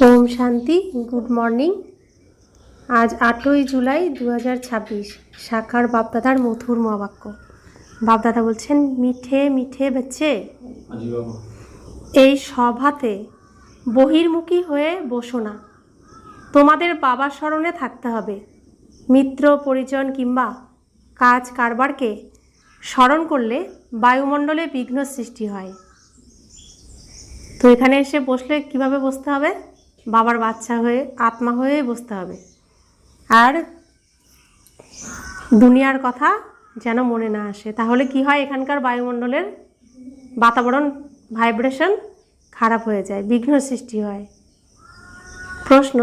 Om Shanti. Good morning. आज 8 जुलाई 2026 शाखार बापदादार मधुर महावाक्य। बापदादा बोलছেন মিঠে মিঠে बच्चे এই সভাতে বহির্মুখী হয়ে বসো না, তোমাদের বাবা স্মরণে থাকতে হবে। মিত্র পরিজন কিংবা কাজ কারবারকে স্মরণ করলে বায়ুমণ্ডলে বিঘ্ন সৃষ্টি হয়। তো এখানে এসে বসলে কিভাবে বসতে হবে? বাবার বাচ্চা হয়ে আত্মা হয়ে বসতে হবে, আর দুনিয়ার কথা যেন মনে না আসে। তাহলে কি হয়, এখানকার বায়ুমণ্ডলের বাতাবরণ ভাইব্রেশন খারাপ হয়ে যায়, বিঘ্ন সৃষ্টি হয়। প্রশ্ন,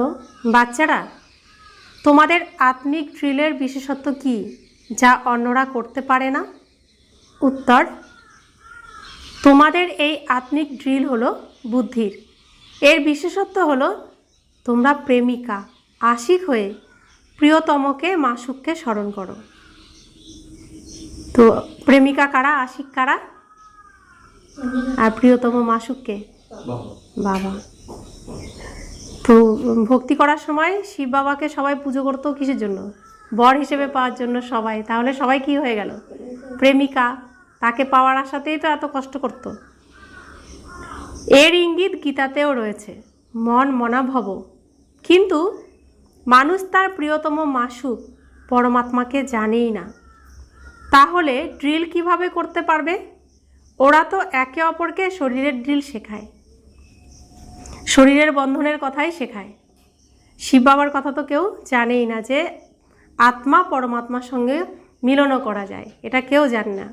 বাচ্চারা তোমাদের আত্মিক ড্রিলের বিশেষত্ব কি যা অন্যরা করতে পারে না? উত্তর, তোমাদের এই আত্মিক ড্রিল হলো বুদ্ধির। এর বিশেষত্ব হলো তোমরা প্রেমিকা আশিক হয়ে প্রিয়তমকে মাসুককে স্মরণ করো। তো প্রেমিকা কারা, আশিক কারা, আর প্রিয়তম মাসুককে বাবা। তো ভক্তি করার সময় শিব বাবাকে সবাই পুজো করতো কিসের জন্য? বর হিসেবে পাওয়ার জন্য সবাই। তাহলে সবাই কি হয়ে গেল? প্রেমিকা। তাকে পাওয়ার আশাতেই তো এত কষ্ট করতো। এর ইঙ্গিত গীতাতেও রয়েছে, মন মনা ভব। কিন্তু মানুষ তার প্রিয়তম মাসুক পরমাত্মাকে জানেই না। তাহলে ড্রিল কিভাবে করতে পারবে? ওরা তো একে অপরকে শরীরের ড্রিল শেখায়, শরীরের বন্ধনের কথাই শেখায়। শিব বাবার কথা তো কেউ জানেই না যে আত্মা পরমাত্মার সঙ্গে মিলনও করা যায়, এটা কেউ জানে না।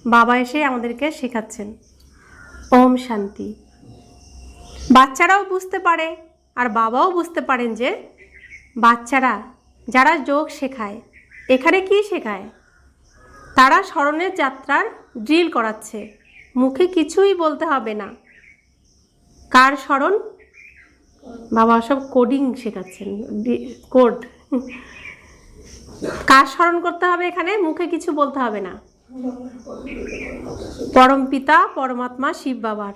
বাবা এসে আমাদেরকে শেখাচ্ছেন। ওম শান্তি। বাচ্চারাও বুঝতে পারে আর বাবাও বুঝতে পারেন যে বাচ্চারা যারা যোগ শেখায়, এখানে কি শেখায়? তারা স্মরণের যাত্রার ড্রিল করাচ্ছে, মুখে কিছুই বলতে হবে না। কার স্মরণ? বাবা সব কোডিং শেখাচ্ছেন, কোড। কার স্মরণ করতে হবে? এখানে মুখে কিছু বলতে হবে না, পরম পিতা পরমাত্মা শিব বাবার।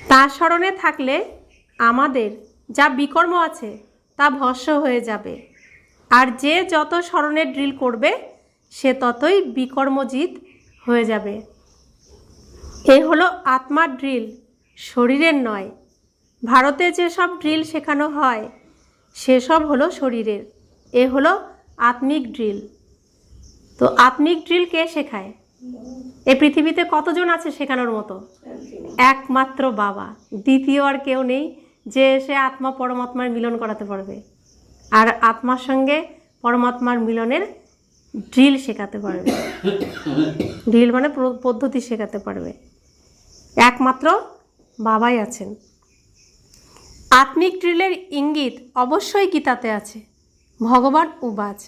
তার স্মরণে থাকলে আমাদের যা বিকর্ম আছে তা ভস্ম হয়ে যাবে, আর যে যত স্মরণের ড্রিল করবে সে ততই বিকর্মজিৎ হয়ে যাবে। এ হলো আত্মার ড্রিল, শরীরের নয়। ভারতে যেসব ড্রিল শেখানো হয় সেসব হলো শরীরের, এ হলো আত্মিক ড্রিল। তো আত্মিক ড্রিল কে শেখায়? এই পৃথিবীতে কতজন আছে শেখানোর মতো? একমাত্র বাবা, দ্বিতীয় আর কেউ নেই যে সে আত্মা পরমাত্মার মিলন করাতে পারবে আর আত্মার সঙ্গে পরমাত্মার মিলনের ড্রিল শেখাতে পারবে। ড্রিল মানে পদ্ধতি শেখাতে পারবে, একমাত্র বাবাই আছেন। আত্মিক ড্রিলের ইঙ্গিত অবশ্যই গীতাতে আছে, ভগবান উবাচ,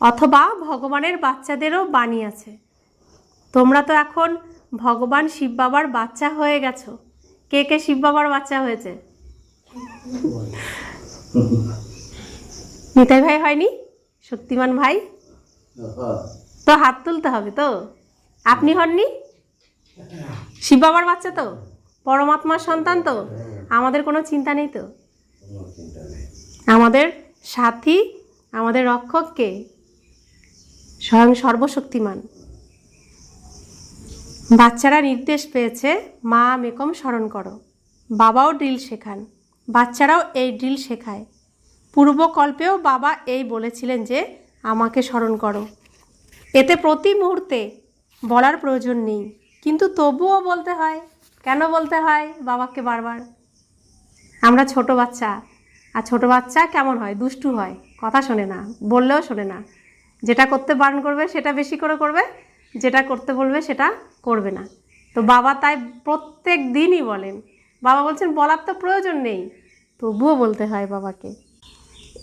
অথবা ভগবানের বাচ্চাদেরও বাণী আছে। তোমরা তো এখন ভগবান শিব বাবার বাচ্চা হয়ে গেছো। কে কে শিব বাবার বাচ্চা হয়েছে? নিতাই ভাই হয়নি? শক্তিমান ভাই তো হাত তুলতে হবে। তো আপনি হননি? শিব বাবার বাচ্চা তো, পরমাত্মার সন্তান তো, আমাদের কোনো চিন্তা নেই তো। আমাদের সাথী, আমাদের রক্ষক কে? স্বয়ং সর্বশক্তিমান। বাচ্চারা নির্দেশ পেয়েছে মা মেকম স্মরণ করো। বাবাও ড্রিল শেখান, বাচ্চারাও এই ড্রিল শেখায়। পূর্বকল্পেও বাবা এই বলেছিলেন যে আমাকে স্মরণ করো। এতে প্রতি মুহূর্তে বলার প্রয়োজন নেই, কিন্তু তবুও বলতে হয়। কেন বলতে হয় বাবাকে বারবার? আমরা ছোট বাচ্চা, আর ছোট বাচ্চা কেমন হয়? দুষ্টু হয়, কথা শোনে না, বললেও শোনে না। যেটা করতে বারণ করবে সেটা বেশি করে করবে, যেটা করতে বলবে সেটা করবে না। তো বাবা তাই প্রত্যেক দিনই বলেন। বাবা বলছেন বলার তো প্রয়োজন নেই, তবুও বলতে হয় বাবাকে।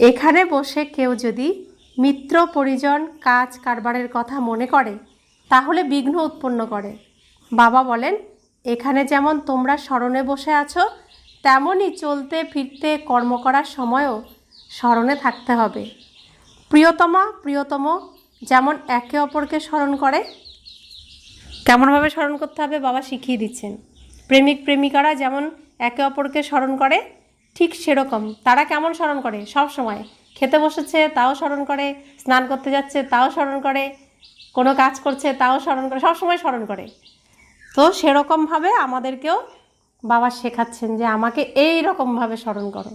এখানে বসে কেউ যদি মিত্র পরিজন কাজ কারবারের কথা মনে করে তাহলে বিঘ্ন উৎপন্ন করে। বাবা বলেন এখানে যেমন তোমরা স্মরণে বসে আছো, তেমনই চলতে ফিরতে কর্ম করার সময়ও স্মরণে থাকতে হবে। প্রিয়তমা প্রিয়তম যেমন একে অপরকে স্মরণ করে, কেমনভাবে স্মরণ করতে হবে বাবা শিখিয়ে দিচ্ছেন। প্রেমিক প্রেমিকারা যেমন একে অপরকে স্মরণ করে, ঠিক সেরকম তারা কেমন স্মরণ করে? সব সময়। খেতে বসেছে তাও স্মরণ করে, স্নান করতে যাচ্ছে তাও স্মরণ করে, কোনো কাজ করছে তাও স্মরণ করে, সবসময় স্মরণ করে। তো সেরকমভাবে আমাদেরকেও বাবা শেখাচ্ছেন যে আমাকে এই রকমভাবে স্মরণ করো।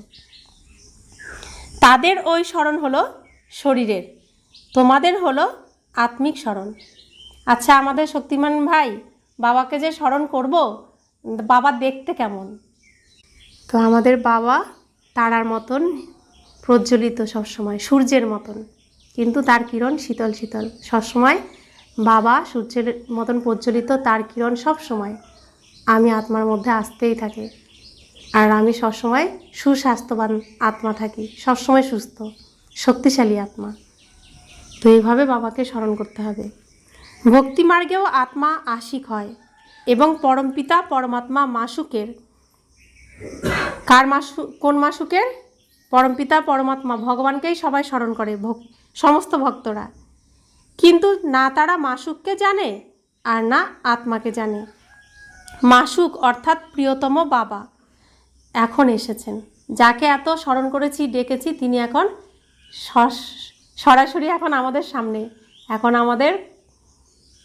তাদের ওই স্মরণ হলো শরীরের, তোমাদের হলো আত্মিক স্মরণ। আচ্ছা, আমাদের শক্তিমান ভাই, বাবাকে যে স্মরণ করব, বাবা দেখতে কেমন? তো আমাদের বাবা তারার মতন প্রজ্বলিত, সবসময় সূর্যের মতন, কিন্তু তার কিরণ শীতল শীতল। সবসময় বাবা সূর্যের মতন প্রজ্বলিত, তার কিরণ সবসময় আমি আত্মার মধ্যে আসতেই থাকে। আর আমি সবসময় সুস্বাস্থ্যবান আত্মা থাকি, সবসময় সুস্থ শক্তিশালী আত্মা। তো এইভাবে বাবাকে স্মরণ করতে হবে। ভক্তিমার্গেও আত্মা আশিক হয় এবং পরমপিতা পরমাত্মা মাসুকের, কার মাসুক? কোন মাসুকের? পরমপিতা পরমাত্মা ভগবানকেই সবাই স্মরণ করে, সমস্ত ভক্তরা। কিন্তু না তারা মাসুককে জানে আর না আত্মাকে জানে। মাসুক অর্থাৎ প্রিয়তম বাবা এখন এসেছেন, যাকে এত স্মরণ করেছি, ডেকেছি, তিনি এখন সরাসরি এখন আমাদের সামনে, এখন আমাদের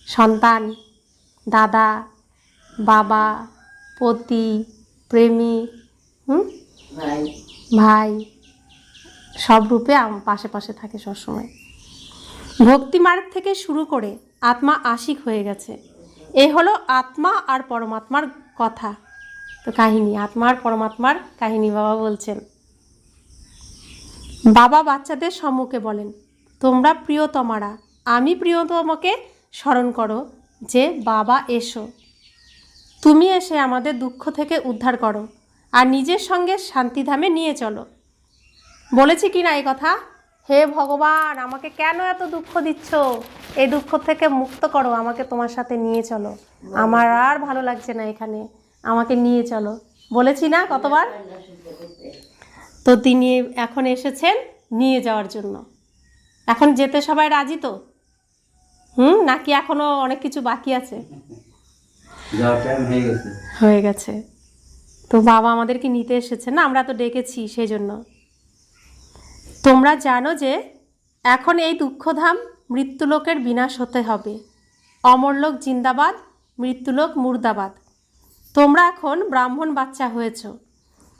সন্তান, দাদা, বাবা, পতি, প্রেমিক, ভাই, সব রূপে পাশে পাশে থাকে সবসময়। ভক্তিমার্গ থেকে শুরু করে আত্মা আশিক হয়ে গেছে। এ হলো আত্মা আর পরমাত্মার কথা। তো কাহিনী, আত্মা আর পরমাত্মার কাহিনী বাবা বলছেন। বাবা বাচ্চাদের সম্মুখে বলেন, তোমরা প্রিয়তমারা, আমি প্রিয়তমকে স্মরণ করো যে বাবা এসো, তুমি এসে আমাদের দুঃখ থেকে উদ্ধার করো আর নিজের সঙ্গে শান্তিধামে নিয়ে চলো। বলেছি কি না এই কথা? হে ভগবান, আমাকে কেন এত দুঃখ দিচ্ছ? এই দুঃখ থেকে মুক্ত করো, আমাকে তোমার সাথে নিয়ে চলো, আমার আর ভালো লাগছে না এখানে, আমাকে নিয়ে চলো। বলেছি না কতবার? তো তিনি এখন এসেছেন নিয়ে যাওয়ার জন্য। এখন যেতে সবাই রাজি তো? নাকি এখনো অনেক কিছু বাকি আছে? হয়ে গেছে। তো বাবা আমাদেরকে নিতে এসেছে না, আমরা তো ডেকেছি সেই জন্য। তোমরা জানো যে এখন এই দুঃখধাম মৃত্যুলোকের বিনাশ হতে হবে। অমরলোক জিন্দাবাদ, মৃত্যুলোক মুর্দাবাদ। তোমরা এখন ব্রাহ্মণ বাচ্চা হয়েছ,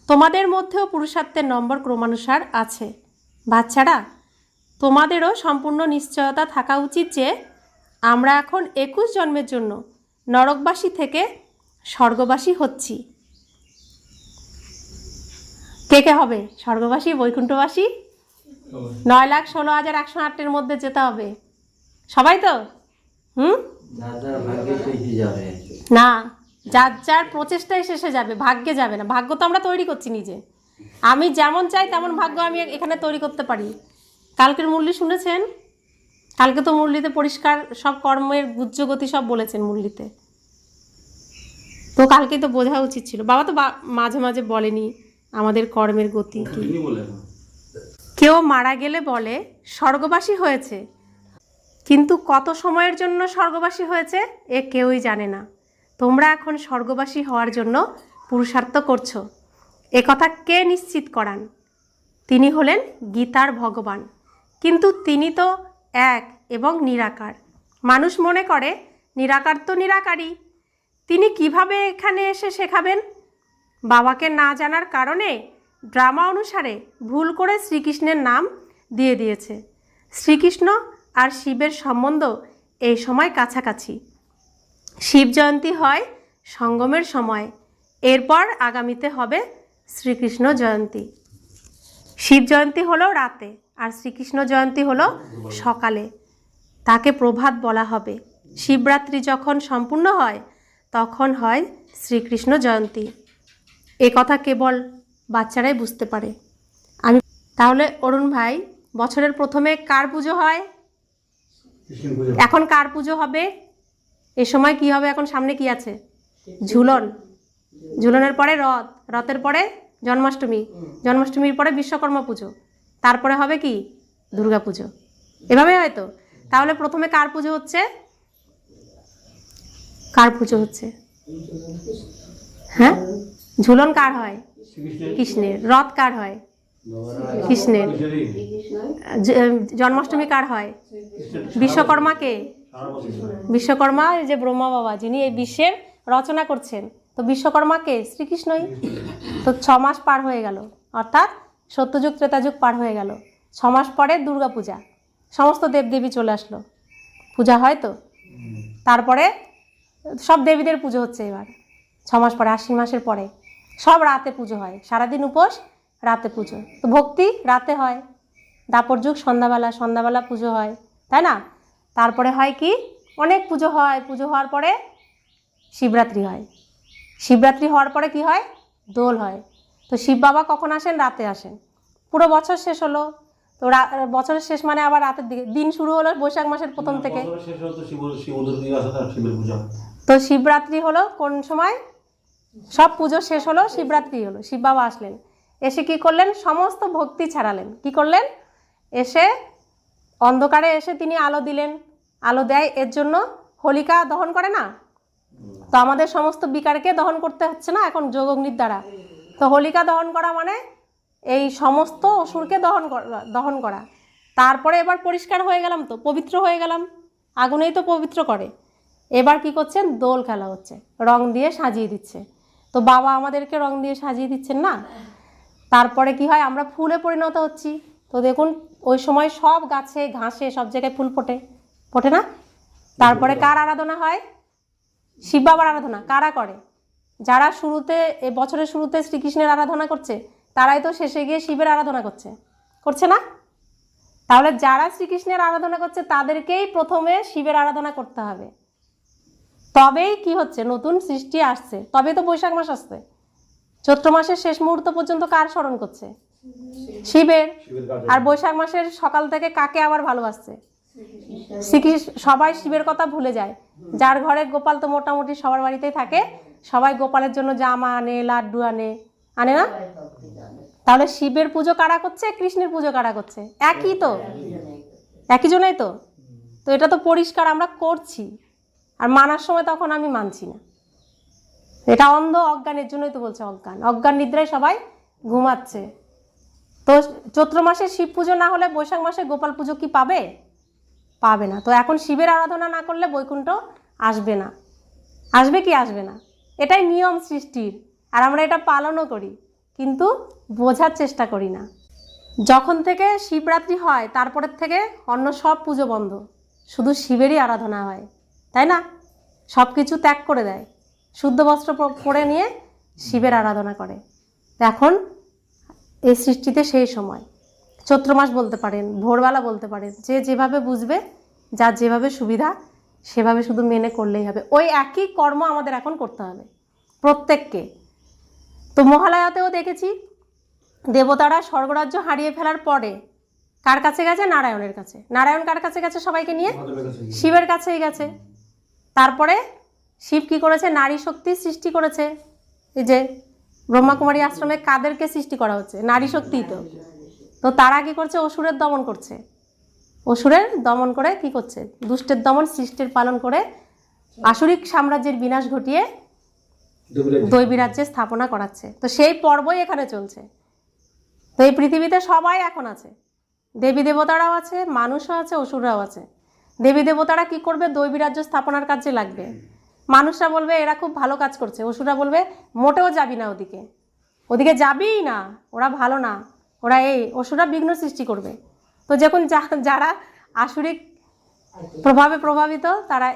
তোমাদের মধ্যেও পুরুষার্থের নম্বর ক্রমানুসার আছে। বাচ্চারা, তোমাদেরও সম্পূর্ণ নিশ্চয়তা থাকা উচিত যে আমরা এখন 21 জন্মের জন্য নরকবাসী থেকে স্বর্গবাসী হচ্ছি। কে কে হবে স্বর্গবাসী, বৈকুণ্ঠবাসী? 9,16,108-এর মধ্যে যেতে হবে সবাই তো? না, যার যার প্রচেষ্টায় শেষে যাবে, ভাগ্যে যাবে না। ভাগ্য তো আমরা তৈরি করছি নিজে। আমি যেমন চাই তেমন ভাগ্য আমি এখানে তৈরি করতে পারি। কালকের মুরলি শুনেছেন? কালকে তো মুরলিতে পরিষ্কার সব কর্মের গুজ্জগতি সব বলেছেন মুরলিতে। তো কালকে তো বোঝা উচিত ছিল। বাবা তো মাঝে মাঝে বলেনি আমাদের কর্মের গতি কি। কেউ মারা গেলে বলে স্বর্গবাসী হয়েছে, কিন্তু কত সময়ের জন্য স্বর্গবাসী হয়েছে এ কেউই জানে না। তোমরা এখন স্বর্গবাসী হওয়ার জন্য পুরুষার্থ করছো, এ কথা কে নিশ্চিত করান? তিনি হলেন গীতার ভগবান, কিন্তু তিনি তো এক এবং নিরাকার। মানুষ মনে করে নিরাকার তো নিরাকারই, তিনি কিভাবে এখানে এসে শেখাবেন? বাবাকে না জানার কারণে ড্রামা অনুসারে ভুল করে শ্রীকৃষ্ণের নাম দিয়ে দিয়েছে। শ্রীকৃষ্ণ আর শিবের সম্বন্ধ এই সময় কাছাকাছি। শিব জয়ন্তী হয় সঙ্গমের সময়, এরপর আগামীতে হবে শ্রীকৃষ্ণ জয়ন্তী। শিব জয়ন্তী হলো রাতে আর শ্রীকৃষ্ণ জয়ন্তী হলো সকালে, তাকে প্রভাত বলা হবে। শিবরাত্রি যখন সম্পূর্ণ হয় তখন হয় শ্রীকৃষ্ণ জয়ন্তী। এ কথা কেবল বাচ্চারাই বুঝতে পারে। তাহলে অরুণ ভাই, বছরের প্রথমে কার পুজো হয়? এখন কার পুজো হবে? এ সময় কি হবে? এখন সামনে কি আছে? ঝুলন। ঝুলনের পরে রথ, রথের পরে জন্মাষ্টমী, জন্মাষ্টমীর পরে বিশ্বকর্মা পুজো, তারপরে হবে কি? দুর্গা পুজো। এভাবে হয়তো। তাহলে প্রথমে কার পুজো হচ্ছে? কার পুজো হচ্ছে? হ্যাঁ, ঝুলন কার হয়? কৃষ্ণের। রথ কার হয়? কৃষ্ণের। জন্মাষ্টমী কার হয়? বিশ্বকর্মাকে। বিশ্বকর্মা যে ব্রহ্মা বাবা, যিনি এই বিশ্বের রচনা করছেন, তো বিশ্বকর্মাকে শ্রীকৃষ্ণই। তো 6 মাস পার হয়ে গেল, অর্থাৎ সত্যযুগ ত্রেতাযুগ পার হয়ে গেল। 6 মাস পরে দুর্গা পূজা, সমস্ত দেবদেবী চলে আসলো, পূজা হয়। তো তারপরে সব দেবীদের পুজো হচ্ছে এবার 6 মাস পরে, আশ্বিন মাসের পরে সব রাতে পুজো হয়, সারাদিন উপোস, রাতে পুজো। তো ভক্তি রাতে হয়, দাপর যুগ সন্ধ্যাবেলা, সন্ধ্যাবেলা পুজো হয়, তাই না? তারপরে হয় কি, অনেক পুজো হয়, পুজো হওয়ার পরে শিবরাত্রি হয়। শিবরাত্রি হওয়ার পরে কি হয়? দোল হয়। তো শিব বাবা কখন আসেন? রাতে আসেন। পুরো বছর শেষ হলো, তো বছরের শেষ মানে আবার রাতের দিকে দিন শুরু হলো বৈশাখ মাসের প্রথম থেকে। তো শিবরাত্রি হলো কোন সময়? সব পুজো শেষ হলো, শিবরাত্রি হলো, শিব বাবা আসলেন, এসে কি করলেন? সমস্ত ভক্তি ছাড়ালেন। কি করলেন? এসে অন্ধকারে এসে তিনি আলো দিলেন। আলো দেয় এর জন্য হোলিকা দহন করে না? তো আমাদের সমস্ত বিকারকে দহন করতে হচ্ছে না এখন যোগগ্নির দ্বারা। তো হোলিকা দহন করা মানে এই সমস্ত অসুরকে দহন করা। তারপরে এবার পরিষ্কার হয়ে গেলাম, তো পবিত্র হয়ে গেলাম, আগুনেই তো পবিত্র করে। এবার কি করছেন? দোল খেলা হচ্ছে, রং দিয়ে সাজিয়ে দিচ্ছে। তো বাবা আমাদেরকে রং দিয়ে সাজিয়ে দিচ্ছেন না? তারপরে কি হয়? আমরা ফুলে পরিণত হচ্ছি। তো দেখুন ওই সময় সব গাছে ঘাসে সব জায়গায় ফুল ফোটে, ফোটে না? তারপরে কার আরাধনা হয়? শিব বাবার আরাধনা কারা করে? যারা শুরুতে, এ বছরের শুরুতে শ্রীকৃষ্ণের আরাধনা করছে, তারাই তো শেষে গিয়ে শিবের আরাধনা করছে না? তাহলে যারা শ্রীকৃষ্ণের আরাধনা করছে তাদেরকেই প্রথমে শিবের আরাধনা করতে হবে, তবেই কি হচ্ছে? নতুন সৃষ্টি আসছে, তবে তো বৈশাখ মাস আসছে। চৈত্র মাসের শেষ মুহূর্ত পর্যন্ত কার স্মরণ করছে? শিবের। আর বৈশাখ মাসের সকাল থেকে কাকে আবার ভালোবাসছে? শ্রীকৃষ্ণ। সবাই শিবের কথা ভুলে যায়। যার ঘরে গোপাল, তো মোটামুটি সবার বাড়িতেই থাকে, সবাই গোপালের জন্য জামা আনে, লাড্ডু আনে না? তাহলে শিবের পুজো কারা করছে, কৃষ্ণের পুজো কারা করছে? একই তো, একই জন্যই তো। তো এটা তো পরিষ্কার আমরা করছি, আর মানার সময় তখন আমি মানছি না। এটা অন্ধ অজ্ঞানের জন্যই তো বলছে, অজ্ঞান নিদ্রায় সবাই ঘুমাচ্ছে। তো চৈত্র মাসে শিব পুজো না হলে বৈশাখ মাসে গোপাল পুজো কি পাবে না। তো এখন শিবের আরাধনা না করলে বৈকুণ্ঠ আসবে না। আসবে কি? আসবে না। এটাই নিয়ম সৃষ্টির, আর আমরা এটা পালনও করি, কিন্তু বোঝার চেষ্টা করি না। যখন থেকে শিবরাত্রি হয় তারপরের থেকে অন্য সব পুজো বন্ধ, শুধু শিবেরই আরাধনা হয়, তাই না? সব কিছু ত্যাগ করে দেয়, শুদ্ধ বস্ত্র পরে নিয়ে শিবের আরাধনা করে। এখন এই সৃষ্টিতে সেই সময় চৈত্র মাস বলতে পারেন, ভোরবেলা বলতে পারেন, যে যেভাবে বুঝবে, যার যেভাবে সুবিধা সেভাবে শুধু মেনে করলেই হবে। ওই একই কর্ম আমাদের এখন করতে হবে প্রত্যেককে। তো মহালয়াতেও দেখেছি দেবতারা স্বর্গরাজ্য হারিয়ে ফেলার পরে কার কাছে গেছে? নারায়ণের কাছে। নারায়ণ কার কাছে গেছে? সবাইকে নিয়ে শিবের কাছেই গেছে। তারপরে শিব কি করেছে? নারী শক্তি সৃষ্টি করেছে। এই যে ব্রহ্মাকুমারী আশ্রমে কাদেরকে সৃষ্টি করা হচ্ছে? নারী শক্তিই তো। তো তারা কি করছে? অসুরের দমন করছে। অসুরের দমন করে কি করছে? দুষ্টের দমন, সৃষ্টির পালন করে আসুরিক সাম্রাজ্যের বিনাশ ঘটিয়ে দৈবী রাজ্যের স্থাপনা করাচ্ছে। তো সেই পর্বই এখানে চলছে। তো এই পৃথিবীতে সবাই এখন আছে, দেবী দেবতারাও আছে, মানুষও আছে, অসুররাও আছে। দেবী দেবতারা কি করবে? দৈবী রাজ্য স্থাপনার কাজে লাগবে। মানুষরা বলবে এরা খুব ভালো কাজ করছে, অসুররা বলবে মোটেও যাবি না, ওদিকে যাবিই না, ওরা ভালো না, ওরা এই অসুররা বিঘ্ন সৃষ্টি করবে। তো যখন যারা আসুরিক প্রভাবে প্রভাবিত, তারা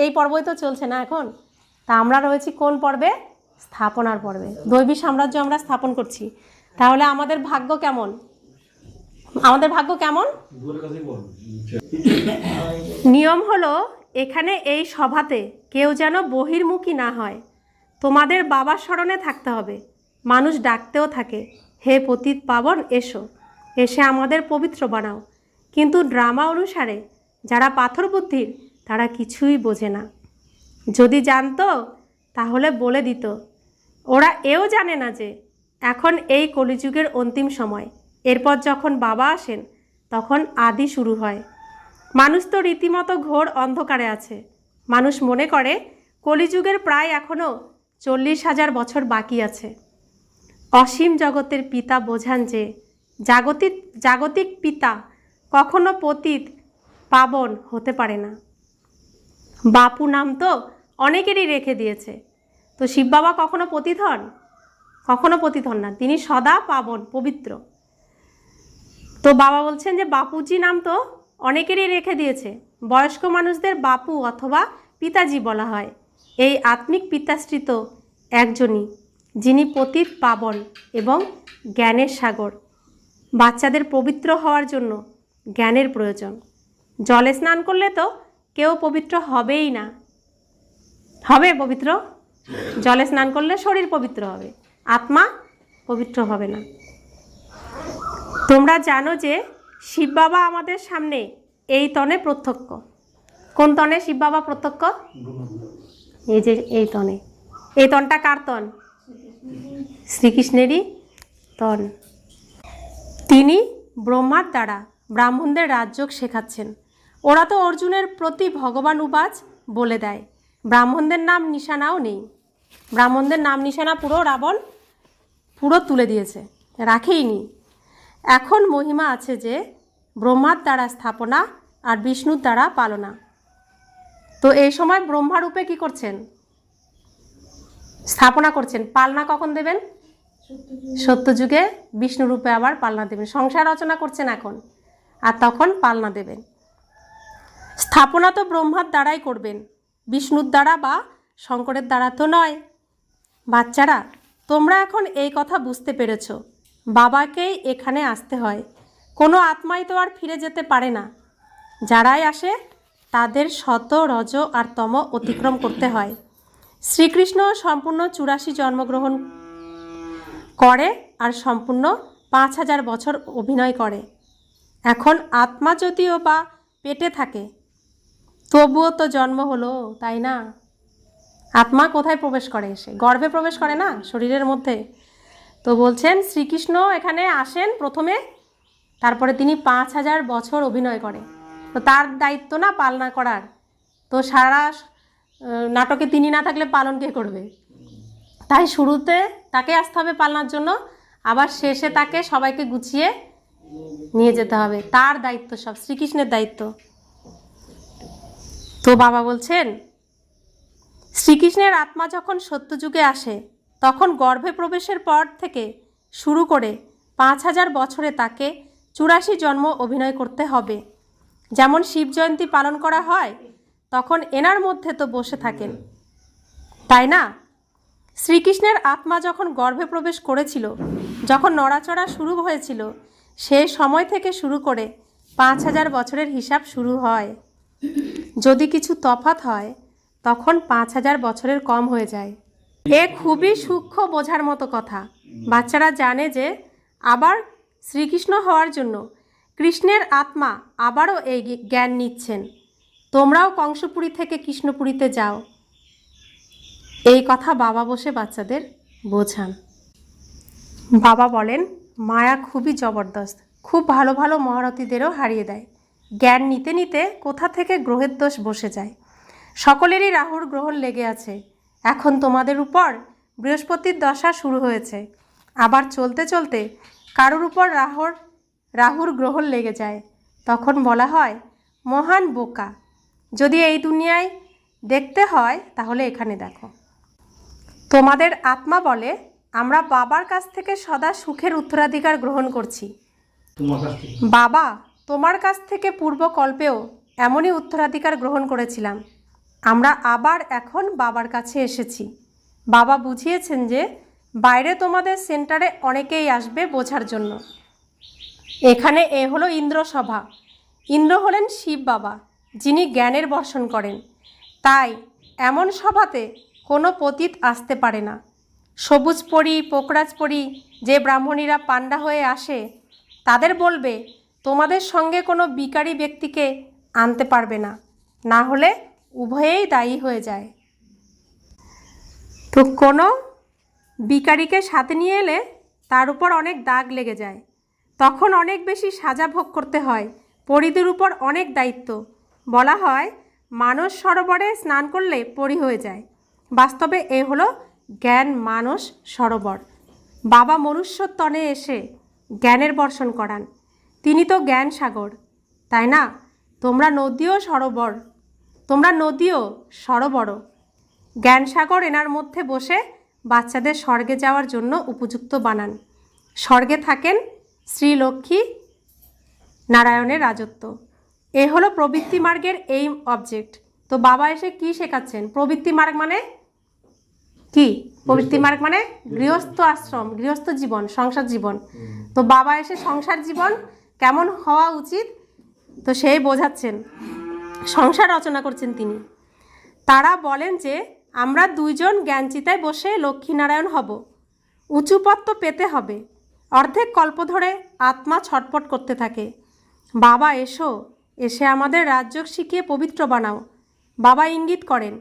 এই পর্বই তো চলছে না এখন। তা আমরা রয়েছি কোন পর্বে? স্থাপনার পর্বে। দৈবী সাম্রাজ্য আমরা স্থাপন করছি। তাহলে আমাদের ভাগ্য কেমন? নিয়ম হলো এখানে এই সভাতে কেউ যেন বহির্মুখী না হয়। তোমাদের বাবার স্মরণে থাকতে হবে। মানুষ ডাকতেও থাকে, হে পতিত পাবন এসো, এসে আমাদের পবিত্র বানাও। কিন্তু ড্রামা অনুসারে যারা পাথর বুদ্ধির, তারা কিছুই বোঝে না। যদি জানতো তাহলে বলে দিত। ওরা এও জানে না যে এখন এই কলিযুগের অন্তিম সময়, এরপর যখন বাবা আসেন তখন আদি শুরু হয়। মানুষ তো রীতিমতো ঘোর অন্ধকারে আছে। মানুষ মনে করে কলিযুগের প্রায় এখনও 40,000 বছর বাকি আছে। অসীম জগতের পিতা বোঝান যে জাগতিক জাগতিক পিতা কখনো পতিত পাবন হতে পারে না। বাপু নাম তো অনেকেরই রেখে দিয়েছে, তো শিব বাবা কখনো পতিত হন? কখনো পতিত হন না, তিনি সদা পাবন পবিত্র। তো বাবা বলছেন যে বাপুজি নাম তো অনেকেরই রেখে দিয়েছে, বয়স্ক মানুষদের বাপু অথবা পিতাজি বলা হয়। এই আত্মিক পিতাশ্রী তো একজনই, যিনি পতিত পাবন এবং জ্ঞানের সাগর। বাচ্চাদের পবিত্র হওয়ার জন্য জ্ঞানের প্রয়োজন। জলে স্নান করলে তো কেউ পবিত্র হবেই না। হবে পবিত্র? জলে স্নান করলে শরীর পবিত্র হবে, আত্মা পবিত্র হবে না। তোমরা জানো যে শিব বাবা আমাদের সামনে এই তনে প্রত্যক্ষ। কোন তনে শিব বাবা প্রত্যক্ষ? এই যে এই তনে। এই তনটা কার তন? শ্রীকৃষ্ণেরই তন। তিনি ব্রহ্মার দ্বারা ব্রাহ্মণদের রাজযোগ শেখাচ্ছেন। ওরা তো অর্জুনের প্রতি ভগবান উবাচ বলে দেয়। ব্রাহ্মণদের নাম নিশানাও নেই। ব্রাহ্মণদের নাম নিশানা পুরো রাবণ পুরো তুলে দিয়েছে, রাখেইনি। এখন মহিমা আছে যে ব্রহ্মার দ্বারা স্থাপনা আর বিষ্ণুর দ্বারা পালনা। তো এই সময় ব্রহ্মারূপে কি করছেন? স্থাপনা করছেন। পালনা কখন দেবেন? সত্যযুগে বিষ্ণুরূপে আবার পালনা দেবেন। সংসার রচনা করছেন এখন, আর তখন পালনা দেবেন। স্থাপনা তো ব্রহ্মার দ্বারাই করবেন, বিষ্ণুর দ্বারা বা শঙ্করের দ্বারা তো নয়। বাচ্চারা, তোমরা এখন এই কথা বুঝতে পেরেছ, বাবাকেই এখানে আসতে হয়। কোনো আত্মাই তো আর ফিরে যেতে পারে না। যারাই আসে তাদের শত রজ আর তম অতিক্রম করতে হয়। শ্রীকৃষ্ণ সম্পূর্ণ 84 জন্মগ্রহণ করে আর সম্পূর্ণ 5000 বছর অভিনয় করে। এখন আত্মা যদিও বা পেটে থাকে, তবুও তো জন্ম হলো, তাই না? আত্মা কোথায় প্রবেশ করে? এসে গর্ভে প্রবেশ করে না, শরীরের মধ্যে। তো বলছেন শ্রীকৃষ্ণ এখানে আসেন প্রথমে, তারপরে তিনি 5000 বছর অভিনয় করে। তো তার দায়িত্ব না পালনা করার। তো সারা নাটকে তিনি না থাকলে পালন কে করবে? তাই শুরুতে তাকে আসতে হবে পালনার জন্য, আবার শেষে তাকে সবাইকে গুছিয়ে নিয়ে যেতে হবে। তার দায়িত্ব, সব শ্রীকৃষ্ণের দায়িত্ব। তো বাবা বলছেন শ্রীকৃষ্ণের আত্মা যখন সত্যযুগে আসে, তখন গর্ভে প্রবেশের পর থেকে শুরু করে 5000 বছরে তাকে 84 জন্ম অভিনয় করতে হবে। যেমন শিব জয়ন্তী পালন করা হয়, তখন এনার মধ্যে তো বসে থাকেন, তাই না? শ্রীকৃষ্ণের আত্মা যখন গর্ভে প্রবেশ করেছিল, যখন নড়াচড়া শুরু হয়েছিল, সেই সময় থেকে শুরু করে 5000 বছরের হিসাব শুরু হয়। যদি কিছু তফাৎ হয়, তখন 5000 বছরের কম হয়ে যায়। এ খুবই সূক্ষ্ম বোঝার মতো কথা। বাচ্চারা জানে যে আবার শ্রীকৃষ্ণ হওয়ার জন্য কৃষ্ণের আত্মা আবারও এই জ্ঞান নিচ্ছেন। তোমরাও কংসপুরী থেকে কৃষ্ণপুরীতে যাও, এই কথা বাবা বসে বাচ্চাদের বোঝান। বাবা বলেন মায়া খুবই জবরদস্ত, খুব ভালো ভালো মহারথীদেরও হারিয়ে দেয়। জ্ঞান নিতে নিতে কোথা থেকে গ্রহের দোষ বসে যায়। সকলেরই রাহুর গ্রহণ লেগে আছে। এখন তোমাদের উপর বৃহস্পতির দশা শুরু হয়েছে। আবার চলতে চলতে কারোর উপর রাহুর গ্রহণ লেগে যায়। তখন বলা হয় মহান বোকা, যদি এই দুনিয়ায় দেখতে হয় তাহলে এখানে দেখো। তোমাদের আত্মা বলে আমরা বাবার কাছ থেকে সদা সুখের উত্তরাধিকার গ্রহণ করছি। বাবা, তোমার কাছ থেকে পূর্বকল্পেও এমনই উত্তরাধিকার গ্রহণ করেছিলাম। আমরা আবার এখন বাবার কাছে এসেছি। বাবা বুঝিয়েছেন যে বাইরে তোমাদের সেন্টারে অনেকেই আসবে বোঝার জন্য। এখানে এ হলো ইন্দ্রসভা। ইন্দ্র হলেন শিব বাবা, যিনি জ্ঞানের বর্ষণ করেন। তাই এমন সভাতে কোনো পতিত আসতে পারে না। সবুজ পরী, পোকরাজ পরী যে ব্রাহ্মণীরা পাণ্ডা হয়ে আসে, তাদের বলবে তোমাদের সঙ্গে কোনো বিকারী ব্যক্তিকে আনতে পারবে না, না হলে উভয়েই দায়ী হয়ে যায়। তো কোনো বিকারীকে সাথে নিয়ে এলে তার উপর অনেক দাগ লেগে যায়, তখন অনেক বেশি সাজা ভোগ করতে হয়। পরীদের উপর অনেক দায়িত্ব। বলা হয় মানস সরোবরে স্নান করলে পরী হয়ে যায়। বাস্তবে এ হলো জ্ঞান মানস সরোবর। বাবা মনুষ্যর তনে এসে জ্ঞানের বর্ষণ করান। তিনি তো জ্ঞান সাগর, তাই না? তোমরা নদীও সরোবর। জ্ঞানসাগর এনার মধ্যে বসে বাচ্চাদের স্বর্গে যাওয়ার জন্য উপযুক্ত বানান। স্বর্গে থাকেন শ্রীলক্ষ্মী নারায়ণের রাজত্ব। এ হলো প্রবৃত্তি মার্গের এইম অবজেক্ট। তো বাবা এসে কি শেখাচ্ছেন? প্রবৃত্তি মার্গ মানে কি? প্রবৃত্তি মার্গ মানে গৃহস্থ আশ্রম, গৃহস্থ জীবন, সংসার জীবন। তো বাবা এসে সংসার জীবন কেমন হওয়া উচিত তো সেই বোঝাচ্ছেন, সংসার রচনা করছেন তিনি। তারা বলেন যে আমরা দুইজন জ্ঞানচিতায় বসে লক্ষ্মীনারায়ণ হব, উঁচু পদ তো পেতে হবে। অর্ধেক কল্প ধরে আত্মা ছটপট করতে থাকে, বাবা এসে আমাদের রাজযোগ শিখিয়ে পবিত্র বানাও। বাবা ইঙ্গিত করেন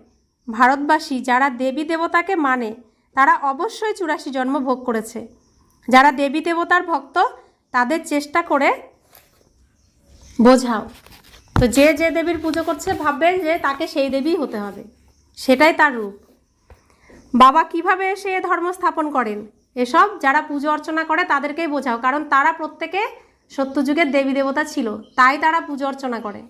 ভারতবাসী যারা দেবী দেবতাকে মানে তারা অবশ্যই 84 জন্ম ভোগ করেছে। যারা দেবী দেবতার ভক্ত তাদের চেষ্টা করে বোঝাও। তো যে যে দেবীর পুজো করছে ভাববে যে তাকে সেই দেবী হতে হবে, সেটাই তার রূপ। বাবা কিভাবে এসে এ ধর্ম স্থাপন করেন এসব যারা পুজো অর্চনা করে তাদেরকেই বোঝাও, কারণ তারা প্রত্যেকে সত্যযুগের দেবী দেবতা ছিল, তাই তারা পুজো অর্চনা করে।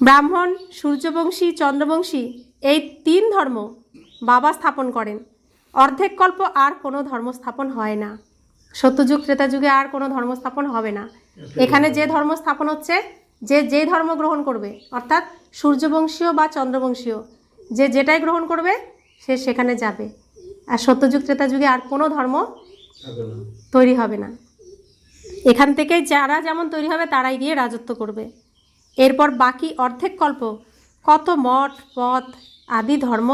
ব্রাহ্মণ, সূর্যবংশী, চন্দ্রবংশী এই 3 ধর্ম বাবা স্থাপন করেন। অর্ধেক কল্প আর কোনো ধর্ম স্থাপন হয় না। সত্যযুগ ত্রেতাযুগে আর কোনো ধর্ম স্থাপন হবে না। এখানে যে ধর্ম স্থাপন হচ্ছে, যে ধর্ম গ্রহণ করবে, অর্থাৎ সূর্যবংশীয় বা চন্দ্রবংশীয় যে যেটাই গ্রহণ করবে সে সেখানে যাবে। আর সত্যযুগ ত্রেতাযুগে আর কোনো ধর্ম তৈরি হবে না। এখান থেকে যারা যেমন তৈরি হবে তারাই গিয়ে রাজত্ব করবে। এরপর বাকি অর্ধেক কল্প কত মঠ পথ আদি ধর্ম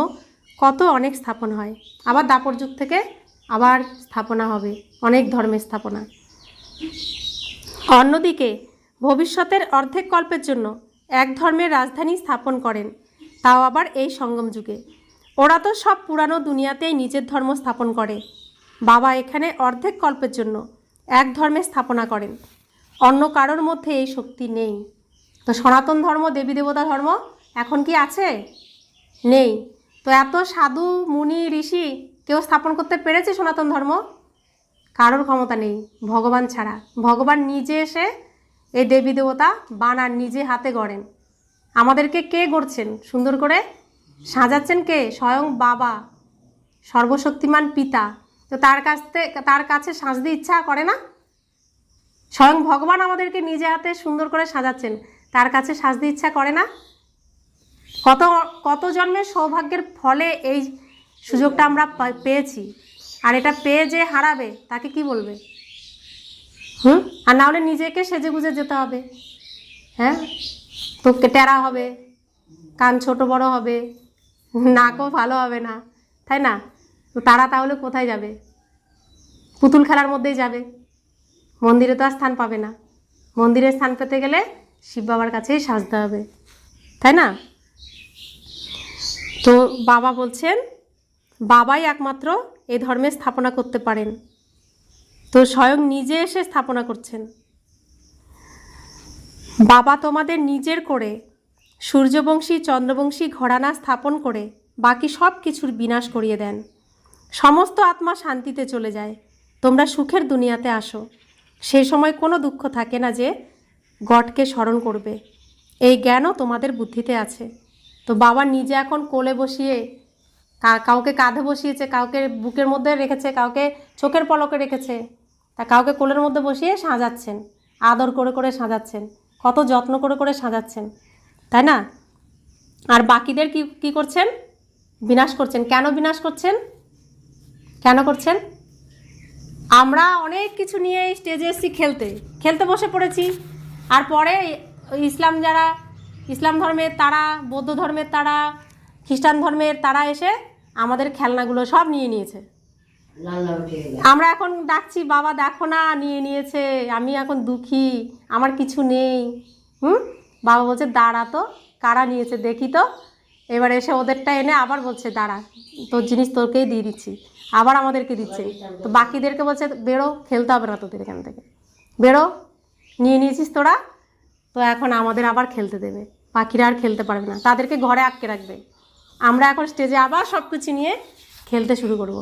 কত অনেক স্থাপন হয়। আবার দাপর যুগ থেকে আবার স্থাপনা হবে, অনেক ধর্মের স্থাপনা। অন্যদিকে ভবিষ্যতের অর্ধেক কল্পের জন্য এক ধর্মের রাজধানী স্থাপন করেন, তাও আবার এই সঙ্গম যুগে। ওরা তো সব পুরানো দুনিয়াতেই নিজের ধর্ম স্থাপন করে। বাবা এখানে অর্ধেক কল্পের জন্য এক ধর্মের স্থাপনা করেন, অন্য কারোর মধ্যে এই শক্তি নেই। তো সনাতন ধর্ম, দেবী দেবতা ধর্ম এখন কি আছে? নেই। তো এত সাধু মুনি ঋষি কেউ স্থাপন করতে পেরেছে সনাতন ধর্ম? কারোর ক্ষমতা নেই ভগবান ছাড়া। ভগবান নিজে এসে এই দেবী দেবতা বানান, নিজে হাতে গড়েন। আমাদেরকে কে গড়ছেন? সুন্দর করে সাজাচ্ছেন কে? স্বয়ং বাবা, সর্বশক্তিমান পিতা। তো তার কাছে সাজতে ইচ্ছা করে না? স্বয়ং ভগবান আমাদেরকে নিজে হাতে সুন্দর করে সাজাচ্ছেন, তার কাছে সাজতে ইচ্ছা করে না? কত কত জন্মের সৌভাগ্যের ফলে এই সুযোগটা আমরা পেয়েছি। আর এটা পেয়ে যে হারাবে তাকে কি বলবে? আর না হলে নিজেকে সেজে গুজে যেতে হবে। হ্যাঁ, তো টেরা হবে, কান ছোট বড় হবে, নাকও ভালো হবে না, তাই না? তো তারা তাহলে কোথায় যাবে? পুতুল খেলার মধ্যেই যাবে, মন্দিরে তো আর স্থান পাবে না। মন্দিরে স্থান পেতে গেলে শিব বাবার কাছেই সাজতে হবে, তাই না? তো বাবা বলছেন বাবাই একমাত্র এই ধর্মের স্থাপনা করতে পারেন। তো স্বয়ং নিজে এসে স্থাপনা করছেন। বাবা তোমাদের নিজের করে সূর্যবংশী চন্দ্রবংশী ঘরানা স্থাপন করে বাকি সব কিছুর বিনাশ করিয়ে দেন। সমস্ত আত্মা শান্তিতে চলে যায়, তোমরা সুখের দুনিয়াতে আসো। সেই সময় কোনো দুঃখ থাকে না যে গডকে স্মরণ করবে। এই জ্ঞানও তোমাদের বুদ্ধিতে আছে। তো বাবা নিজে এখন কোলে বসিয়ে, কাউকে কাঁধে বসিয়েছে, কাউকে বুকের মধ্যে রেখেছে, কাউকে চোখের পলকে রেখেছে, তা কাউকে কোলের মধ্যে বসিয়ে সাজাচ্ছেন, আদর করে করে সাজাচ্ছেন, কত যত্ন করে করে সাজাচ্ছেন, তাই না? আর বাকিদের কি করছেন? বিনাশ করছেন। কেন বিনাশ করছেন? কেন করছেন? আমরা অনেক কিছু নিয়ে স্টেজে এসেছি, খেলতে বসে পড়েছি। আর পরে ইসলাম ধর্মের তারা, বৌদ্ধ ধর্মের তারা, খ্রিস্টান ধর্মের তারা এসে আমাদের খেলনাগুলো সব নিয়ে নিয়েছে। আমরা এখন ডাকছি বাবা দেখো না নিয়ে নিয়েছে, আমি এখন দুঃখী, আমার কিছু নেই। বাবা বলছে দাঁড়া তো, কারা নিয়েছে দেখি তো। এবার এসে ওদেরটা এনে আবার বলছে দাঁড়া, তোর জিনিস তোকেই দিয়ে দিচ্ছি, আবার আমাদেরকে দিচ্ছে। তো বাকিদেরকে বলছে বেরো, খেলতে হবে না তোদের এখান থেকে, বেরো, নিয়ে নিয়েছিস তোরা, তো এখন আমাদের আবার খেলতে দেবে। বাকিরা আর খেলতে পারবে না, তাদেরকে ঘরে আটকে রাখবে। আমরা এখন স্টেজে আবার সব কিছু নিয়ে খেলতে শুরু করব।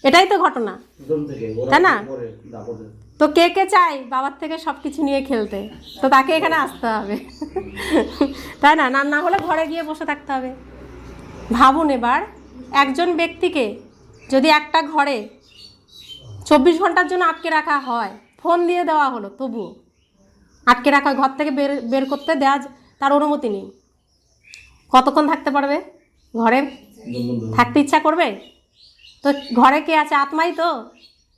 এটাই তো ঘটনা, তাই না? তো কে কে চায় বাবার থেকে সব কিছু নিয়ে খেলতে, তো তাকে এখানে আসতে হবে তাই না? না হলে ঘরে গিয়ে বসে থাকতে হবে। ভাবুন এবার, একজন ব্যক্তিকে যদি একটা ঘরে 24 ঘন্টার জন্য আটকে রাখা হয়, ফোন দিয়ে দেওয়া হলো, তবুও আটকে রাখা, ঘর থেকে বের করতে দেওয়া তার অনুমতি নেই, কতক্ষণ থাকতে পারবে ঘরে? থাকতে ইচ্ছা করবে? তো ঘরে কে আছে? আত্মাই তো,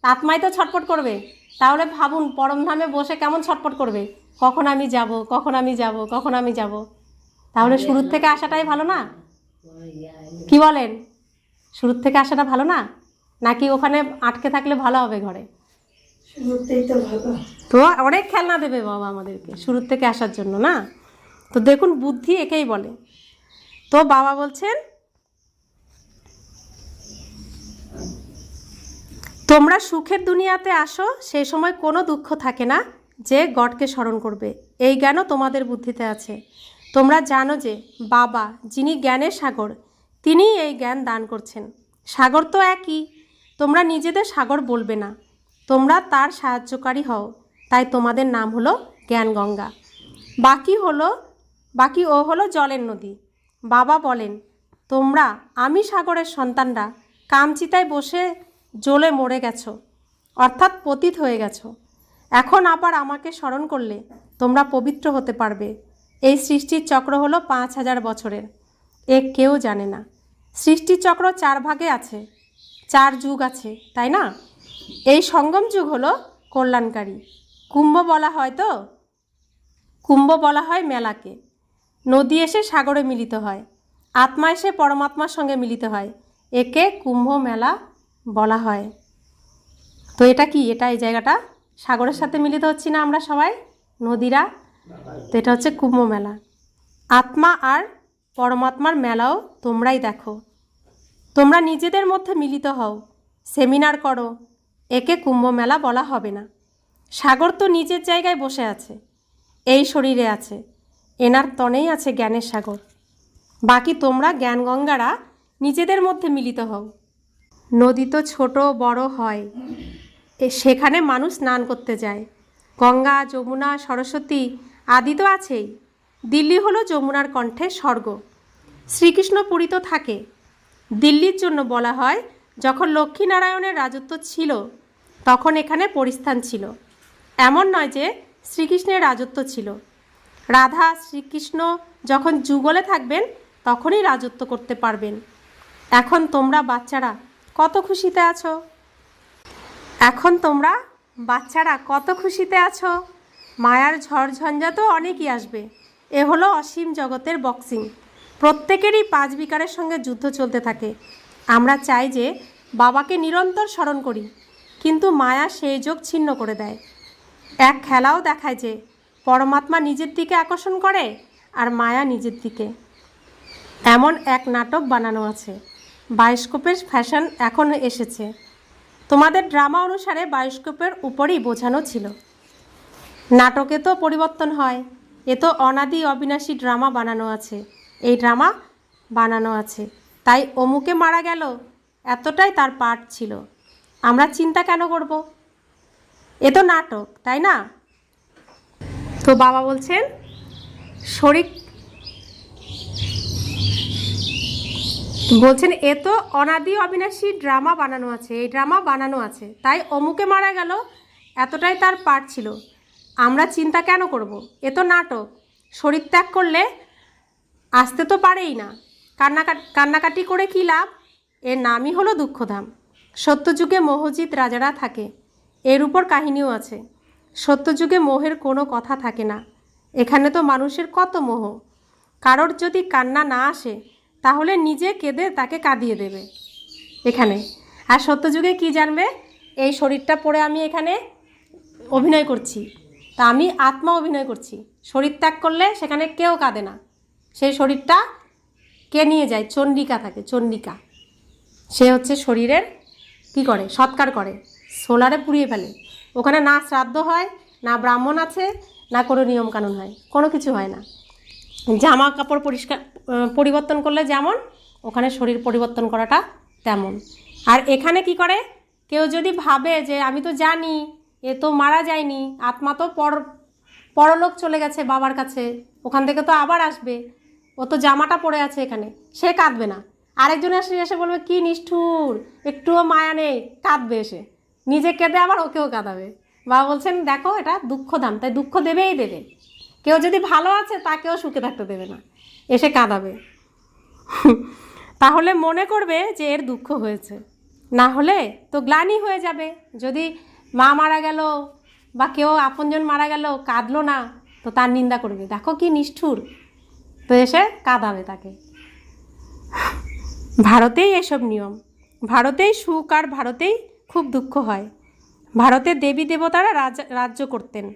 আত্মাই তো ছটফট করবে। তাহলে ভাবুন পরমধামে বসে কেমন ছটফট করবে, কখন আমি যাব, কখন আমি যাব, কখন আমি যাব। তাহলে শুরুর থেকে আসাটাই ভালো না? কি বলেন? শুরুর থেকে আসাটা ভালো না, নাকি ওখানে আটকে থাকলে ভালো হবে ঘরে? তো অনেক খেলনা দেবে বাবা আমাদেরকে শুরুর থেকে আসার জন্য, না? তো দেখুন বুদ্ধি একেই বলে। তো বাবা বলছেন, তোমরা সুখের দুনিয়াতে আসো, সেই সময় কোনো দুঃখ থাকে না যে গডকে স্মরণ করবে, এই জ্ঞানও তোমাদের বুদ্ধিতে আছে। তোমরা জানো যে বাবা, যিনি জ্ঞানের সাগর, তিনিই এই জ্ঞান দান করছেন। সাগর তো একই, তোমরা নিজেদের সাগর বলবে না, তোমরা তার সাহায্যকারী হও, তাই তোমাদের নাম হলো জ্ঞান গঙ্গা। বাকি ও হলো জলের নদী। বাবা বলেন, তোমরা আমি সাগরের সন্তানরা কামচিতায় বসে জ্বলে মরে গেছো, অর্থাৎ পতিত হয়ে গেছো। এখন আবার আমাকে স্মরণ করলে তোমরা পবিত্র হতে পারবে। এই সৃষ্টির চক্র হলো 5000 বছরের, কেউ জানে না। সৃষ্টির চক্র 4 ভাগে আছে, 4 যুগ আছে, তাই না? এই সঙ্গম যুগ হলো কল্যাণকারী। কুম্ভ বলা হয়, তো কুম্ভ বলা হয় মেলাকে। নদী এসে সাগরে মিলিত হয়, আত্মা এসে পরমাত্মার সঙ্গে মিলিত হয়, একে কুম্ভ মেলা বলা হয়। তো এটা কি? এটা এই জায়গাটা সাগরের সাথে মিলিত হচ্ছি না আমরা সবাই, নদীরা? তো এটা হচ্ছে কুম্ভ মেলা। আত্মা আর পরমাত্মার মেলাও তোমরাই দেখো। তোমরা নিজেদের মধ্যে মিলিত হও, সেমিনার করো, একে কুম্ভ মেলা বলা হবে না। সাগর তো নিজের জায়গায় বসে আছে, এই শরীরে আছে, এনার তনেই আছে জ্ঞানের সাগর। বাকি তোমরা জ্ঞান গঙ্গারা নিজেদের মধ্যে মিলিত হও। নদী তো ছোট বড় হয়, সেখানে মানুষ স্নান করতে যায়। গঙ্গা, যমুনা, সরস্বতী আদি তো আছেই। দিল্লি হলো যমুনার কণ্ঠে স্বর্গ। শ্রীকৃষ্ণ পুরী তো থাকে। দিল্লির জন্য বলা হয়, যখন লক্ষ্মীনারায়ণের রাজত্ব ছিল তখন এখানে পরিস্থান ছিল। এমন নয় যে শ্রীকৃষ্ণের রাজত্ব ছিল। রাধা শ্রীকৃষ্ণ যখন যুগলে থাকবেন তখনই রাজত্ব করতে পারবেন। এখন তোমরা বাচ্চারা কত খুশিতে আছো, এখন তোমরা বাচ্চারা কত খুশিতে আছো। মায়ার ঝড় ঝঞ্ঝা তো অনেকই আসবে। এ হলো অসীম জগতের বক্সিং, প্রত্যেকেরই 5 বিকারের সঙ্গে যুদ্ধ চলতে থাকে। আমরা চাই যে বাবাকে নিরন্তর স্মরণ করি, কিন্তু মায়া সেই যোগ ছিন্ন করে দেয়। এক খেলাও দেখায় যে পরমাত্মা নিজের দিকে আকর্ষণ করে আর মায়া নিজের দিকে। এমন এক নাটক বানানো আছে। বায়োস্কোপের ফ্যাশন এখন এসেছে, তোমাদের ড্রামা অনুসারে বায়োস্কোপের উপরই বোঝানো ছিল। নাটকে তো পরিবর্তন হয়, এ তো অনাদি অবিনাশী ড্রামা বানানো আছে। এই ড্রামা বানানো আছে, তাই অমুকে মারা গেল, এতটাই তার পার্ট ছিল, আমরা চিন্তা কেন করব? এ তো নাটক, তাই না? তো বাবা বলছেন, এ তো অনাদি অবিনাশী ড্রামা বানানো আছে, এই ড্রামা বানানো আছে, তাই অমুকে মারা গেল, এতটাই তার পার্ট ছিল, আমরা চিন্তা কেন করব? এ তো নাটক। শরীর ত্যাগ করলে আসতে তো পারেই না, কান্নাকাটি করে কী লাভ? এর নামই হলো দুঃখধাম। সত্যযুগে মোহজিৎ রাজারা থাকে, এর উপর কাহিনীও আছে। সত্যযুগে মোহের কোনো কথা থাকে না, এখানে তো মানুষের কত মোহ। কারোর যদি কান্না না আসে তাহলে নিজে কেঁদে তাকে কাঁদিয়ে দেবে এখানে। আর সত্যযুগে কি জানবে? এই শরীরটা পড়ে আমি এখানে অভিনয় করছি, তা আমি আত্মা অভিনয় করছি। শরীর ত্যাগ করলে সেখানে কেউ কাঁদে না, সেই শরীরটা কে নিয়ে যায়? চণ্ডিকা থাকে, চণ্ডিকা। সে হচ্ছে শরীরের কি করে? সৎকার করে, সোলারে পুড়িয়ে ফেলে। ওখানে না শ্রাদ্ধ হয়, না ব্রাহ্মণ আছে, না কোনো নিয়মকানুন হয়, কোনো কিছু হয় না। জামা কাপড় পরিবর্তন করলে যেমন, ওখানে শরীর পরিবর্তন করাটা তেমন। আর এখানে কি করে, কেউ যদি ভাবে যে আমি তো জানি এ তো মারা যায়নি, আত্মা তো পরলোক চলে গেছে বাবার কাছে, ওখান থেকে তো আবার আসবে, ও তো জামাটা পড়ে আছে এখানে, সে কাঁদবে না। আরেকজন এসে বলবে কি নিষ্ঠুর, একটুও মায়া নেই, কাঁদবে এসে, নিজে কেঁদে আবার ওকেও কাঁদাবে। বাবা বলছেন দেখো এটা দুঃখ দান, তাই দুঃখ দেবেই দেবে। কেউ যদি ভালো আছে তাকেও সুখে থাকতে দেবে না, এসে কাঁদাবে। তাহলে মনে করবে যে এর দুঃখ হয়েছে, না হলে তো গ্লানি হয়ে যাবে। যদি মা মারা গেল বা কেউ আপনজন মারা গেল, কাঁদলো না, তো তার নিন্দা করবে, দেখো কি নিষ্ঠুর, তো এসে কাঁদাবে তাকে। ভারতেই এসব নিয়ম, ভারতেই সুখ আর ভারতেই খুব দুঃখ হয়। ভারতের দেবী দেবতারা রাজ্য করতেন।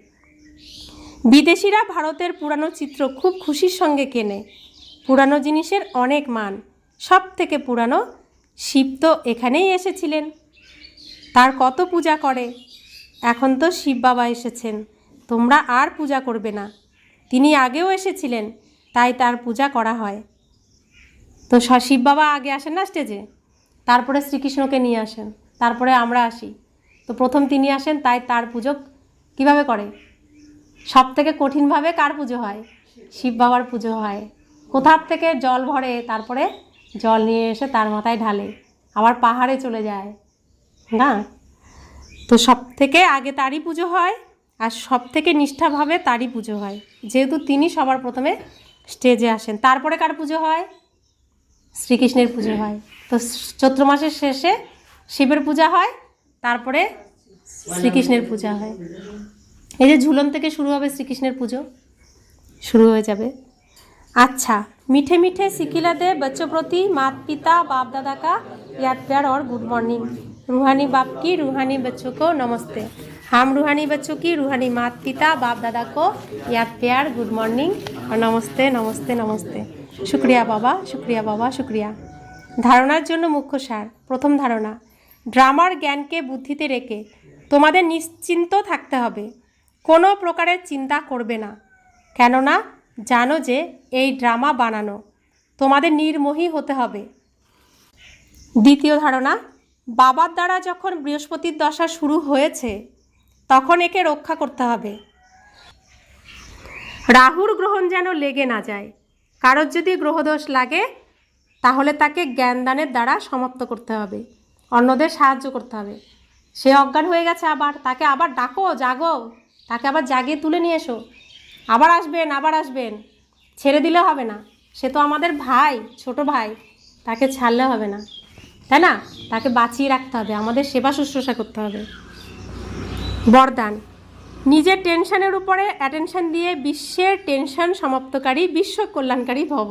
বিদেশিরা ভারতের পুরানো চিত্র খুব খুশির সঙ্গে কেনে। পুরানো জিনিসের অনেক মান, সব থেকে পুরানো শিব তো এখানেই এসেছিলেন, তার কত পূজা করে। এখন তো শিব বাবা এসেছেন, তোমরা আর পূজা করবে না, তিনি আগেও এসেছিলেন, তাই তার পূজা করা হয়। তো শিব বাবা আগে আসেন না স্টেজে, তারপরে শ্রীকৃষ্ণকে নিয়ে আসেন, তারপরে আমরা আসি। তো প্রথম তিনি আসেন, তাই তার পুজো কিভাবে করে, সব থেকে কঠিনভাবে কার পুজো হয়, শিব বাবার পুজো হয়। কোথার থেকে জল ভরে, তারপরে জল নিয়ে এসে তার মাথায় ঢালে, আবার পাহাড়ে চলে যায় না। তো সব থেকে আগে তারই পুজো হয়, আর সব থেকে নিষ্ঠাভাবে তারই পুজো হয়, যেহেতু তিনি সবার প্রথমে স্টেজে আসেন। তারপরে কার পুজো হয়, শ্রীকৃষ্ণের পুজো হয়। তো চৈত্র মাসের শেষে শিবের পূজা হয়, তারপরে শ্রীকৃষ্ণের পূজা হয়। এই যে ঝুলন থেকে শুরু হবে শ্রীকৃষ্ণের পুজো, শুরু হয়ে যাবে। अच्छा, मीठे मीठे सिकिला दे बच्चों प्रति माता पिता बाप दादा का याद प्यार और गुड मॉर्निंग। रूहानी बाप की रूहानी बच्चों को नमस्ते। हम रूहानी बच्चों की रूहानी माता पिता बाप दादा को याद प्यार गुड मॉर्निंग और नमस्ते नमस्ते नमस्ते। शुक्रिया बाबा, शुक्रिया बाबा, शुक्रिया। धारणार जन्य मुख्य सार। प्रथम धारणा, ड्रामार ज्ञान के बुद्धिते रेखे তোমাদের নিশ্চিন্ত থাকতে হবে, কোনো প্রকারের চিন্তা করবে না, কেননা জানো যে এই ড্রামা বানানো, তোমাদের নির্মোহী হতে হবে। দ্বিতীয় ধারণা, বাবার দ্বারা যখন বৃহস্পতির দশা শুরু হয়েছে তখন একে রক্ষা করতে হবে। রাহুর গ্রহণ যেন লেগে না যায়। কারোর যদি গ্রহদোষ লাগে তাহলে তাকে জ্ঞানদানের দ্বারা সমাপ্ত করতে হবে, অন্যদের সাহায্য করতে হবে। সে অজ্ঞান হয়ে গেছে, আবার তাকে আবার ডাকো, জাগো, তাকে আবার জাগিয়ে তুলে নিয়ে এসো, আবার আসবেন, আবার আসবেন, ছেড়ে দিলে হবে না। সে তো আমাদের ভাই, ছোট ভাই, তাকে ছাড়লে হবে না, তাই না? তাকে বাঁচিয়ে রাখতে হবে, আমাদের সেবা শুশ্রূষা করতে হবে। বরদান, নিজের টেনশনের উপরে অ্যাটেনশন দিয়ে বিশ্বের টেনশন সমাপ্তকারী, বিশ্ব কল্যাণকারী ভব।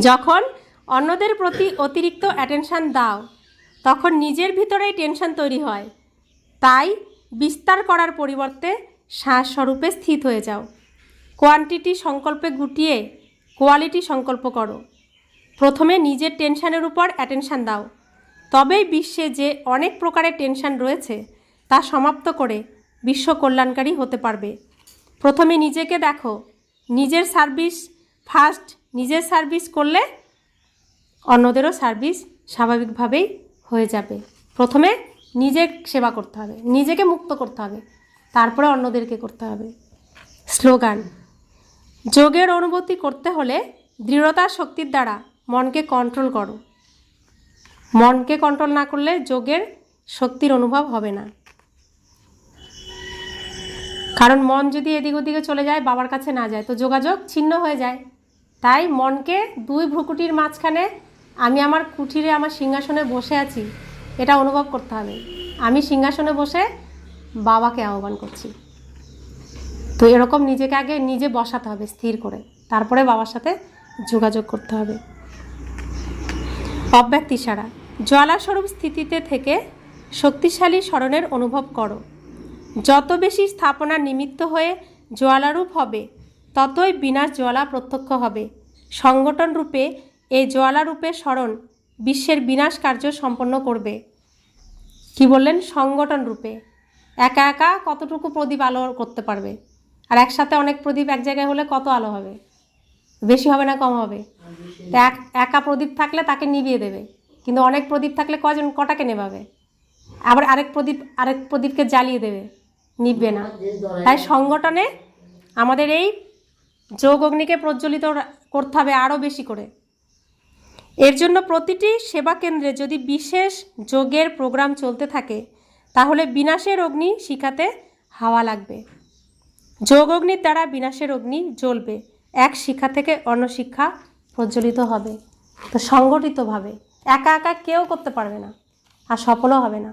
যখন অন্যদের প্রতি অতিরিক্ত অ্যাটেনশন দাও তখন নিজের ভিতরেই টেনশন তৈরি হয়, তাই বিস্তার করার পরিবর্তে শ্বাসস্বরূপে স্থিত হয়ে যাও। কোয়ান্টিটি সংকল্পে গুটিয়ে কোয়ালিটি সংকল্প করো। প্রথমে নিজের টেনশনের উপর অ্যাটেনশন দাও, তবেই বিশ্বে যে অনেক প্রকারের টেনশন রয়েছে তা সমাপ্ত করে বিশ্ব কল্যাণকারী হতে পারবে। প্রথমে নিজেকে দেখো, নিজের সার্ভিস ফার্স্ট। নিজের সার্ভিস করলে অন্যদেরও সার্ভিস স্বাভাবিকভাবেই হয়ে যাবে। প্রথমে নিজের সেবা করতে হবে, নিজেকে মুক্ত করতে হবে, তারপরে অন্যদেরকে করতে হবে। স্লোগান, যোগের অনুভূতি করতে হলে দৃঢ়তার শক্তির দ্বারা মনকে কন্ট্রোল করো। মনকে কন্ট্রোল না করলে যোগের শক্তির অনুভব হবে না, কারণ মন যদি এদিক ওদিকে চলে যায়, বাবার কাছে না যায়, তো যোগাযোগ ছিন্ন হয়ে যায়। তাই মনকে দুই ভ্রুকুটির মাঝখানে আমি আমার কুঠিরে আমার সিংহাসনে বসে আছি এটা অনুভব করতে হবে। আমি সিংহাসনে বসে বাবাকে আহ্বান করছি। তো এরকম নিজেকে আগে নিজে বসাতে হবে স্থির করে, তারপরে বাবার সাথে যোগাযোগ করতে হবে। অব্যক্ত ইশারা, জ্বালাস্বরূপ স্থিতিতে থেকে শক্তিশালী স্মরণের অনুভব করো। যত বেশি স্থাপনার নিমিত্ত হয়ে জ্বালারূপ হবে ততই বিনাশ জ্বালা প্রত্যক্ষ হবে। সংগঠন রূপে এই জ্বালারূপে স্মরণ বিশ্বের বিনাশ কার্য সম্পন্ন করবে। কি বললেন? সংগঠন রূপে। একা একা কতটুকু প্রদীপ আলো করতে পারবে, আর একসাথে অনেক প্রদীপ এক জায়গায় হলে কত আলো হবে? বেশি হবে না কম হবে? একা প্রদীপ থাকলে তাকে নিভিয়ে দেবে, কিন্তু অনেক প্রদীপ থাকলে কটাকে নেভাবে? আবার আরেক প্রদীপকে জ্বালিয়ে দেবে, নিভবে না। তাই সংগঠনে আমাদের এই যোগ অগ্নিকে প্রজ্বলিত করতে হবে আরও বেশি করে। এর জন্য প্রতিটি সেবা কেন্দ্রে যদি বিশেষ যোগের প্রোগ্রাম চলতে থাকে তাহলে বিনাশের অগ্নি শিখাতে হাওয়া লাগবে। যোগ অগ্নির দ্বারা বিনাশের অগ্নি জ্বলবে, এক শিক্ষা থেকে অন্য শিক্ষা প্রজ্বলিত হবে। তো সংগঠিতভাবে, একা একা কেউ করতে পারবে না আর সফলও হবে না।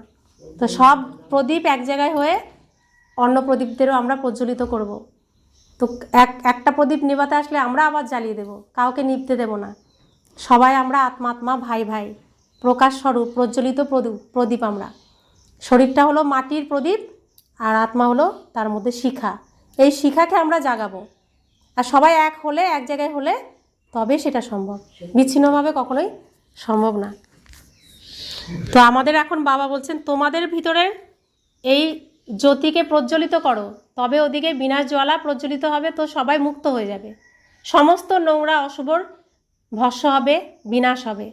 তো সব প্রদীপ এক জায়গায় হয়ে অন্য প্রদীপদেরও আমরা প্রজ্বলিত করব। তো একটা প্রদীপ নেভাতে আসলে আমরা আবার জ্বালিয়ে দেব, কাউকে নিভতে দেব না। সবাই আমরা আত্মা ভাই ভাই, প্রকাশ স্বরূপ প্রজ্বলিত প্রদীপ। আমরা শরীরটা হলো মাটির প্রদীপ আর আত্মা হলো তার মধ্যে শিখা। এই শিখাকে আমরা জাগাবো, আর সবাই এক হলে, এক জায়গায় হলে তবে সেটা সম্ভব, বিচ্ছিন্নভাবে কখনোই সম্ভব না। তো আমাদের এখন বাবা বলছেন তোমাদের ভিতরের এই জ্যোতিকে প্রজ্বলিত করো, তবে ওদিকে বিনাশ জ্বালা প্রজ্বলিত হবে, তো সবাই মুক্ত হয়ে যাবে। সমস্ত নোংরা অশুভর ভস্ম হবে, বিনাশ হবে।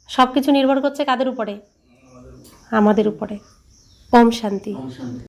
সব কিছু নির্ভর করছে কাদের উপরে? আমাদের উপরে। ওম শান্তি।